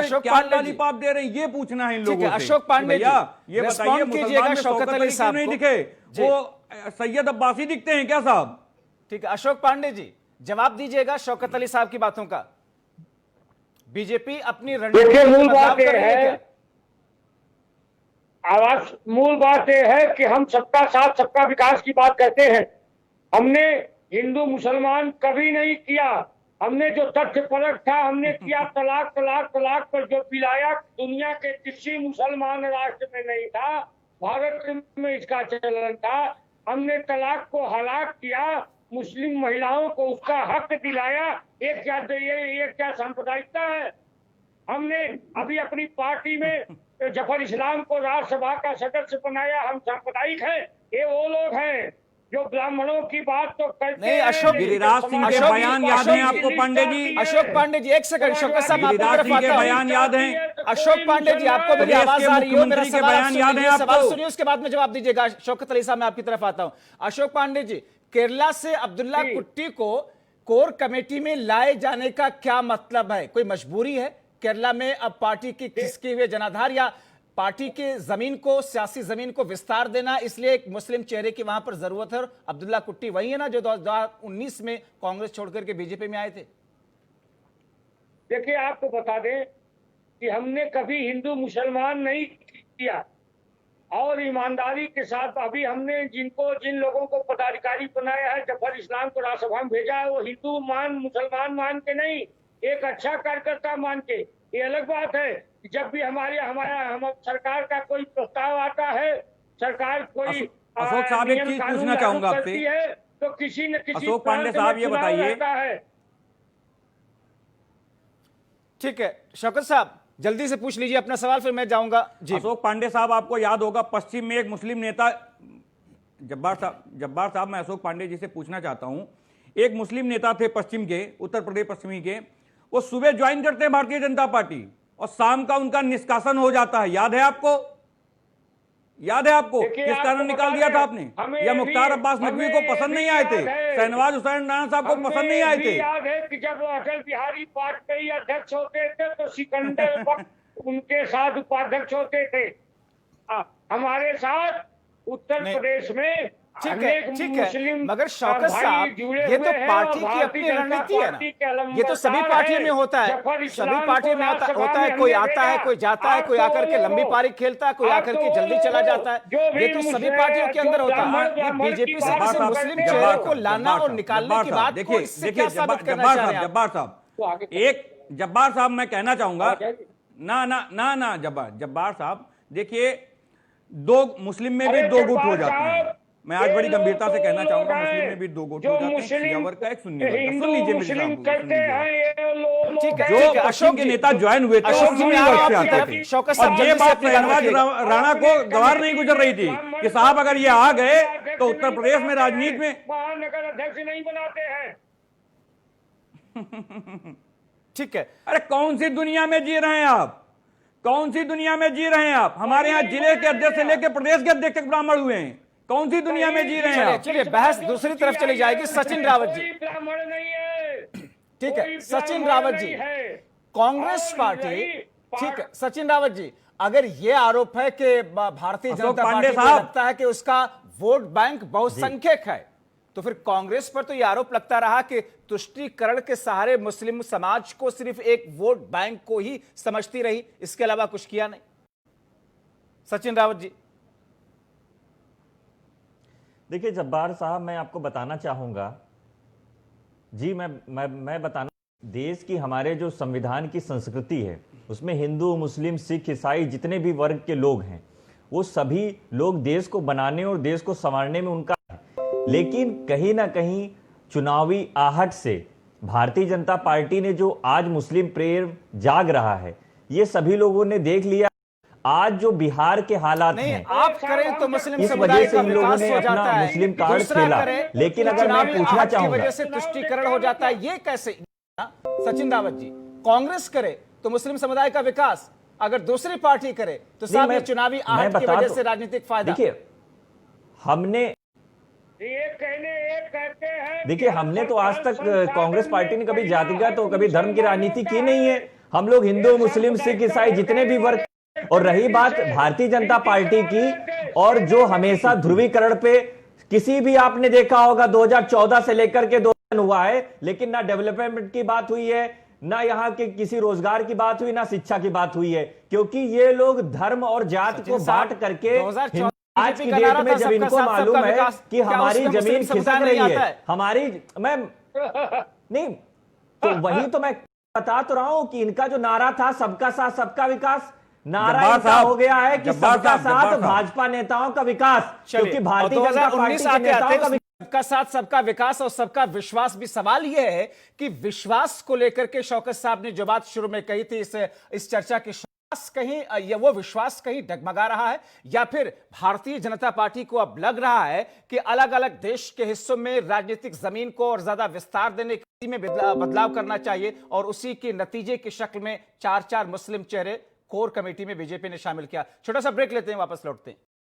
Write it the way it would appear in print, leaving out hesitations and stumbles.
अशोक क्या लॉलीपॉप दे रहे हैं, ये पूछना है इन लोगों से। अशोक पांडे जी, ये बताइए, कीजिएगा शौकत अली साहब नहीं दिखे, वो सैयद अब्बासी दिखते हैं क्या साहब? ठीक है, अशोक पांडे जी जवाब दीजिएगा शौकत अली साहब की बातों का। बीजेपी अपनी रणनीति में बदलाव कर रही है क्या? आवाज मूल बात यह है कि हम सबका साथ सबका विकास की बात कहते हैं। हमने हिंदू मुसलमान कभी नहीं किया। हमने जो तथ्य परख था हमने किया। तलाक तलाक तलाक पर जो पिलाया दुनिया के किसी मुसलमान राष्ट्र में नहीं था, भारत में इसका चलन था। हमने तलाक को हलाक किया, मुस्लिम महिलाओं को उसका हक दिलाया। ये क्या सांप्रदायिकता है? हमने अभी अपनी पार्टी में जफर इस्लाम को राज्यसभा का सदस्य बनाया। हम सांप्रदायिक हैं? ये वो लोग हैं जो ब्राह्मणों की बात तो करते नहीं, अशोक गिरिराज सिंह के बयान याद हैं आपको पांडे जी? अशोक पांडे जी एक सेकंड, शौकत साहब आपकी तरफ आता हूं। बयान याद हैं? अशोक पांडे जी आपको मेरी आवाज आ रही है? मेरा बयान याद है आपको? सवाल सुनिए, उसके बाद में जवाब दीजिएगा। शौकत अली साहब मैं आपकी तरफ आता हूं। अशोक पांडे जी, केरला से अब्दुल्ला कुट्टी को कोर कमेटी में लाए जाने का क्या मतलब है? कोई मजबूरी है केरला में अब पार्टी की खिसके हुए जनाधार, या पार्टी के जमीन को, सियासी जमीन को विस्तार देना, इसलिए एक मुस्लिम चेहरे की वहां पर जरूरत है? और अब्दुल्ला कुट्टी वही है ना जो 2019 में कांग्रेस छोड़कर के बीजेपी में आए थे? देखिए, आपको बता दें कि हमने कभी हिंदू मुसलमान नहीं किया, और ईमानदारी के साथ अभी हमने जिन लोगों को पदाधिकारी बनाया है, जफर इस्लाम को राज्यसभा में भेजा है, वो हिंदू मुसलमान मान के नहीं, एक अच्छा कार्यकर्ता मान के। ये अलग बात है कि जब भी हमारा सरकार का कोई प्रस्ताव आता है, सरकार कोई अशोक साहब एक चीज पूछना चाहूंगा आपसे, तो किसी न किसी अशोक पांडे साहब ये बताइए। ठीक है शौकत साहब जल्दी से पूछ लीजिए अपना सवाल, फिर मैं जाऊंगा जी। अशोक पांडे साहब, आपको याद होगा पश्चिम में एक मुस्लिम नेता जब्बार साहब, मैं अशोक पांडे जी से पूछना चाहता हूं, एक मुस्लिम नेता थे पश्चिम के, उत्तर प्रदेश पश्चिमी के, वो सुबह ज्वाइन करते हैं भारतीय जनता पार्टी और शाम का उनका निष्कासन हो जाता है। याद है आपको? याद है आपको किस कारण निकाल दिया था आपने? या मुख्तार अब्बास नकवी को पसंद नहीं आए थे? शहनवाज हुसैन राणा साहब को पसंद नहीं आए थे? याद है कि जब अटल बिहारी वाजपेयी अध्यक्ष होते थे तो सिकंदर वक्त उनके साथ उपाध्यक्ष होते थे। हमारे साथ उत्तर प्रदेश में ठीक है, मगर शौकत साहब ये तो पार्टी की अपनी रणनीति है ना, ये तो सभी पार्टियों में होता है, सभी पार्टियों में होता है। कोई आता है, कोई जाता है, कोई आकर के लंबी पारी खेलता है, कोई आकर के जल्दी चला जाता है। ये तो सभी पार्टियों के अंदर होता है। ये बीजेपी से किसी मुस्लिम चेहरे को लाना और निकालने की बात, देखिए जब्बार साहब मैं कहना चाहूंगा, ना जब्बार साहब, देखिए दो मुस्लिम में भी दो गुट हो जाते हैं। मैं आज बड़ी गंभीरता से कहना चाहूंगा, मुस्लिम में भी दो गुट हो जाते हैं, शिया वर्ग का, एक सुन्नी वर्ग का। सुन लीजिए मेरी बात, जो अशोक के नेता ज्वाइन हुए थे अशोक जी, और ये बात शहनवाज राणा को गवार नहीं गुजर रही थी कि साहब अगर ये आ गए तो उत्तर प्रदेश में राजनीति में महानगर अध्यक्ष नहीं बनाते हैं। ठीक है, अरे कौन सी दुनिया में जी रहे हैं आप? कौन सी दुनिया में जी रहे हैं आप? हमारे यहाँ जिले के अध्यक्ष से लेकर प्रदेश के अध्यक्ष तक ब्राह्मण हुए हैं। कौन सी दुनिया में जी रहे हैं आप? चलिए बहस दूसरी तरफ चली जाएगी। सचिन रावत जी, ब्राह्मण नहीं है, ठीक है सचिन रावत जी, कांग्रेस पार्टी, ठीक है सचिन रावत जी, अगर ये आरोप है कि भारतीय जनता पार्टी को लगता है कि उसका वोट बैंक बहुसंख्यक है, तो फिर कांग्रेस पर तो यह आरोप लगता रहा कि तुष्टीकरण के सहारे मुस्लिम समाज को सिर्फ एक वोट बैंक को ही समझती रही, इसके अलावा कुछ किया नहीं। सचिन रावत जी, देखिए जब्बार साहब, मैं आपको बताना चाहूंगा जी, मैं बताना, देश की हमारे जो संविधान की संस्कृति है उसमें हिंदू, मुस्लिम, सिख, ईसाई जितने भी वर्ग के लोग हैं वो सभी लोग देश को बनाने और देश को संवारने में उनका है। लेकिन कहीं ना कहीं चुनावी आहट से भारतीय जनता पार्टी ने जो आज मुस्लिम प्रेम जाग रहा है, ये सभी लोगों ने देख लिया। आज जो बिहार के हालात हैं, आप करें तो मुस्लिम इस वजह से इन लोगों ने अपना मुस्लिम कार्ड खेला। लेकिन अगर मैं पूछना चाहूंगा, वजह से तुष्टीकरण हो जाता है, ये कैसे? सचिन रावत जी, कांग्रेस करे तो मुस्लिम समुदाय का विकास, अगर दूसरी पार्टी करे तो साहब चुनावी आहट की वजह से राजनीतिक फायदा। देखिए हमने हमने तो आज तक कांग्रेस पार्टी ने कभी जातिगत और कभी धर्म की राजनीति की नहीं है। हम लोग हिंदू मुस्लिम सिख ईसाई जितने भी वर्ग। और रही बात भारतीय जनता पार्टी की, और जो हमेशा ध्रुवीकरण पे, किसी भी आपने देखा होगा 2014 से लेकर के 2000 हुआ है, लेकिन ना डेवलपमेंट की बात हुई है, ना यहाँ के किसी रोजगार की बात हुई, ना शिक्षा की बात हुई है, क्योंकि ये लोग धर्म और जात को बांट करके आज की डेट में जब इनको मालूम है कि हमारी जमीन खिसक रही है, हमारी मैं नहीं, तो वही तो मैं बता तो रहा हूं कि इनका जो नारा था सबका साथ सबका विकास, नारा इनका हो गया है कि सबका साथ भाजपा नेताओं का विकास, क्योंकि भारतीय जनता पार्टी के नेताओं का सबका साथ सबका विकास और सबका विश्वास भी। सवाल यह है कि विश्वास को लेकर के शौकत साहब ने जो बात शुरू में कही थी इस चर्चा की, कहीं वो विश्वास कहीं डगमगा रहा है, या फिर भारतीय जनता पार्टी को अब लग रहा है कि अलग अलग देश के हिस्सों में राजनीतिक जमीन को और ज्यादा विस्तार देने में बदलाव करना चाहिए, और उसी के नतीजे की शक्ल में 4 मुस्लिम चेहरे कोर कमेटी में बीजेपी ने शामिल किया। छोटा सा ब्रेक लेते हैं, वापस लौटते हैं।